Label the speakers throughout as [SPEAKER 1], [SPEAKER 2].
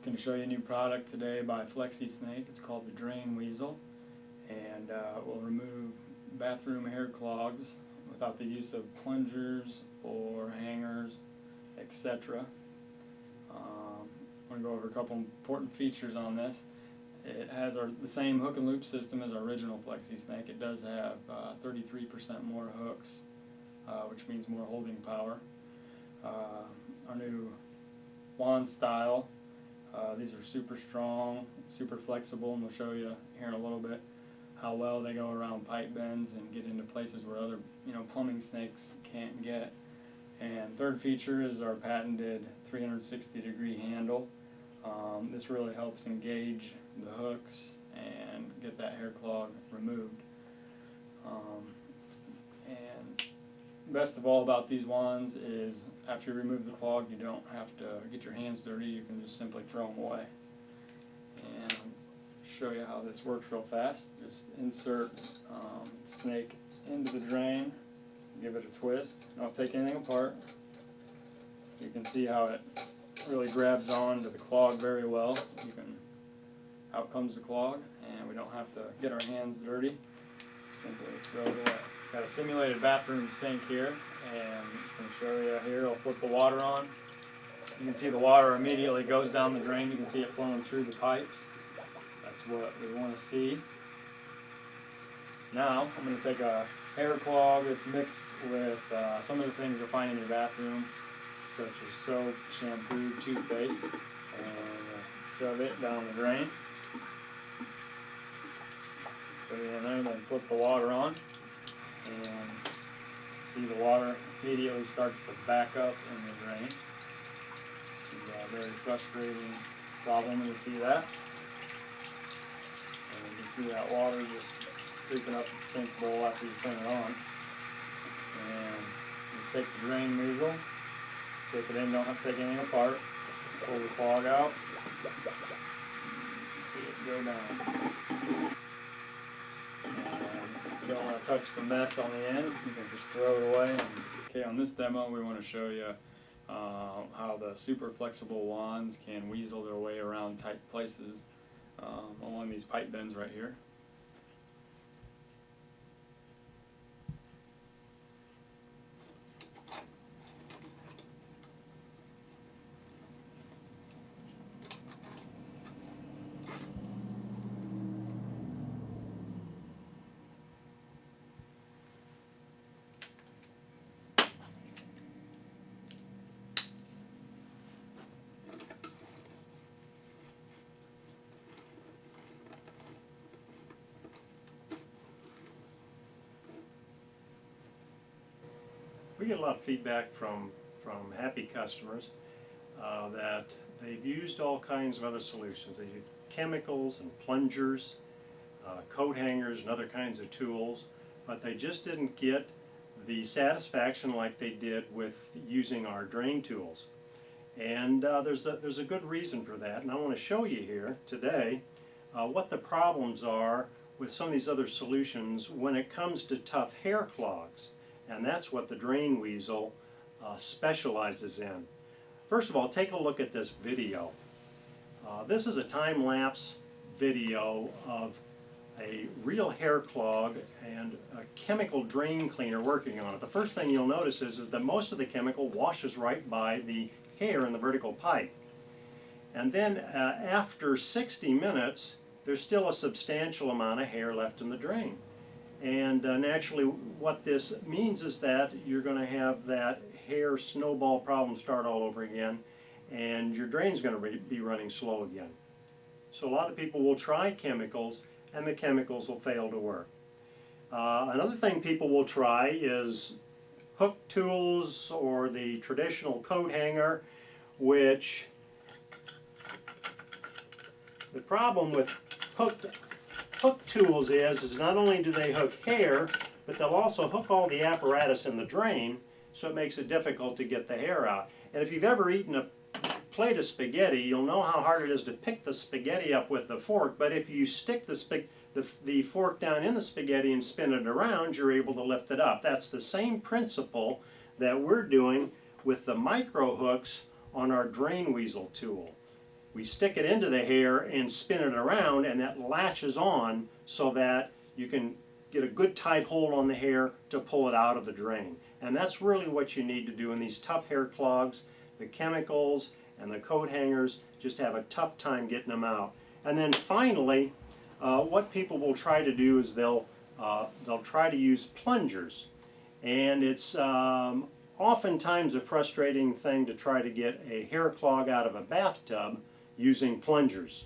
[SPEAKER 1] Going to show you a new product today by FlexiSnake. It's called the Drain Weasel, and will remove bathroom hair clogs without the use of plungers or hangers, etc. I'm going to go over a couple important features on this. It has the same hook and loop system as our original FlexiSnake. It does have 33% more hooks, which means more holding power. Our new wand style. These are super strong, super flexible, and we'll show you here in a little bit how well they go around pipe bends and get into places where other plumbing snakes can't get. And third feature is our patented 360-degree handle. This really helps engage the hooks and get that hair clog removed. And best of all about these wands is after you remove the clog, you don't have to get your hands dirty. You can just simply throw them away. And I'll show you how this works real fast. Just insert snake into the drain, give it a twist. Don't take anything apart. You can see how it really grabs on to the clog very well. Out comes the clog, and we don't have to get our hands dirty. Simply throw it away. Got a simulated bathroom sink here, and I'm just going to show you here. I'll flip the water on. You can see the water immediately goes down the drain. You can see it flowing through the pipes. That's what we want to see. Now I'm going to take a hair clog that's mixed with some of the things you'll find in your bathroom, such as soap, shampoo, toothpaste, and shove it down the drain. Put it in there, then flip the water on, and see the water immediately starts to back up in the drain. This is a very frustrating problem when you see that. And you can see that water just creeping up the sink bowl after you turn it on. And just take the Drain Weasel, stick it in, don't have to take anything apart, pull the clog out, see it go down. If you don't want to touch the mess on the end, you can just throw it away. Okay, on this demo we want to show you how the super flexible wands can weasel their way around tight places along these pipe bends right here.
[SPEAKER 2] We get a lot of feedback from happy customers that they've used all kinds of other solutions. They've used chemicals and plungers, coat hangers and other kinds of tools, but they just didn't get the satisfaction like they did with using our drain tools. And there's a good reason for that, and I want to show you here today what the problems are with some of these other solutions when it comes to tough hair clogs. And that's what the Drain Weasel specializes in. First of all, take a look at this video. This is a time-lapse video of a real hair clog and a chemical drain cleaner working on it. The first thing you'll notice is that most of the chemical washes right by the hair in the vertical pipe. And then after 60 minutes, there's still a substantial amount of hair left in the drain. And naturally what this means is that you're going to have that hair snowball problem start all over again, and your drain's going to be running slow again. So a lot of people will try chemicals and the chemicals will fail to work. Another thing people will try is hook tools or the traditional coat hanger, which the problem with hook tools is not only do they hook hair, but they'll also hook all the apparatus in the drain, so it makes it difficult to get the hair out. And if you've ever eaten a plate of spaghetti, you'll know how hard it is to pick the spaghetti up with the fork, but if you stick the fork down in the spaghetti and spin it around, you're able to lift it up. That's the same principle that we're doing with the micro hooks on our Drain Weasel tool. we stick it into the hair and spin it around, and that latches on so that you can get a good tight hold on the hair to pull it out of the drain. And that's really what you need to do in these tough hair clogs. The chemicals and the coat hangers just have a tough time getting them out. And then finally, what people will try to do is they'll try to use plungers. And it's oftentimes a frustrating thing to try to get a hair clog out of a bathtub using plungers.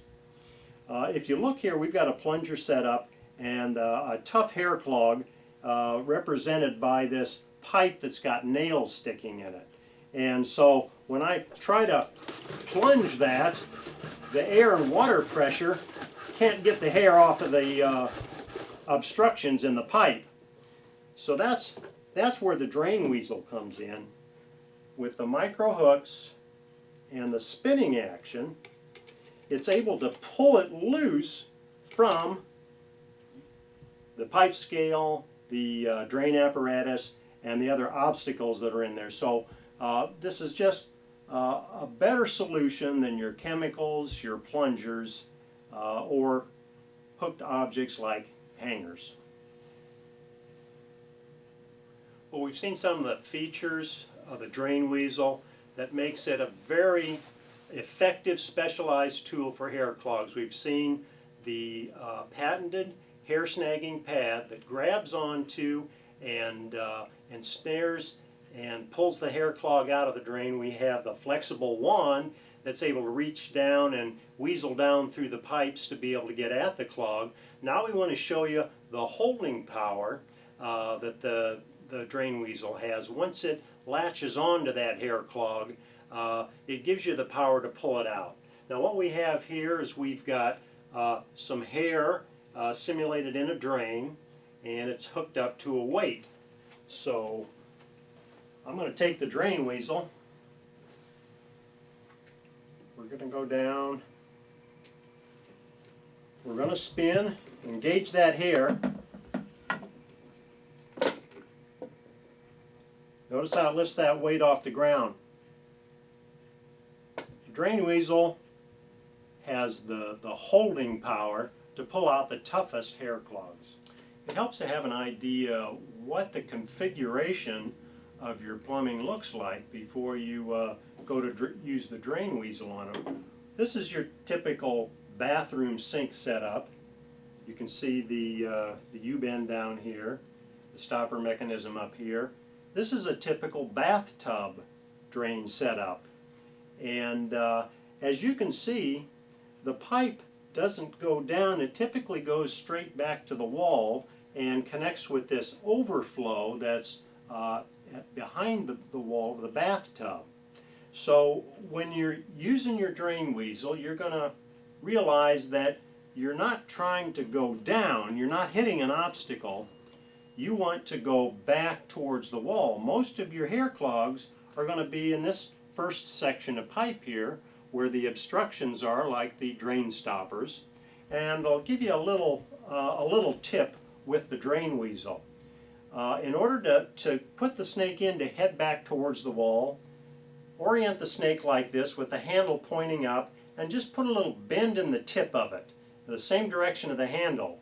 [SPEAKER 2] If you look here, we've got a plunger set up and a tough hair clog represented by this pipe that's got nails sticking in it. And so when I try to plunge that, the air and water pressure can't get the hair off of the obstructions in the pipe. So that's where the Drain Weasel comes in. With the micro hooks and the spinning action, it's able to pull it loose from the pipe scale, the drain apparatus, and the other obstacles that are in there. So this is just a better solution than your chemicals, your plungers, or hooked objects like hangers. Well, we've seen some of the features of the Drain Weasel that makes it a very effective specialized tool for hair clogs. We've seen the patented hair snagging pad that grabs onto and snares and pulls the hair clog out of the drain. We have the flexible wand that's able to reach down and weasel down through the pipes to be able to get at the clog. Now we want to show you the holding power that the Drain Weasel has. Once it latches onto that hair clog, it gives you the power to pull it out. Now what we have here is we've got some hair simulated in a drain, and it's hooked up to a weight. So I'm going to take the Drain Weasel. We're going to go down. We're going to spin, engage that hair. Notice how it lifts that weight off the ground. The Drain Weasel has the holding power to pull out the toughest hair clogs. It helps to have an idea what the configuration of your plumbing looks like before you go to use the Drain Weasel on it. This is your typical bathroom sink setup. You can see the U-bend down here, the stopper mechanism up here. This is a typical bathtub drain setup. And as you can see, the pipe doesn't go down. It typically goes straight back to the wall and connects with this overflow that's behind the wall of the bathtub. So when you're using your Drain Weasel, you're going to realize that you're not trying to go down, you're not hitting an obstacle, you want to go back towards the wall. Most of your hair clogs are going to be in this first section of pipe here where the obstructions are, like the drain stoppers. And I'll give you a little tip with the Drain Weasel. In order to put the snake in to head back towards the wall, orient the snake like this with the handle pointing up and just put a little bend in the tip of it, the same direction of the handle.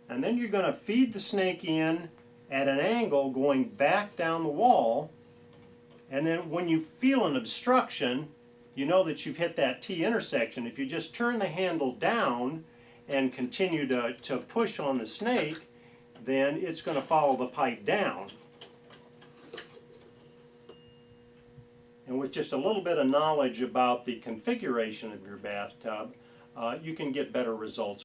[SPEAKER 2] And then you're going to feed the snake in at an angle going back down the wall, and then when you feel an obstruction, you know that you've hit that T intersection. If you just turn the handle down and continue to push on the snake, then it's going to follow the pipe down. And with just a little bit of knowledge about the configuration of your bathtub, you can get better results.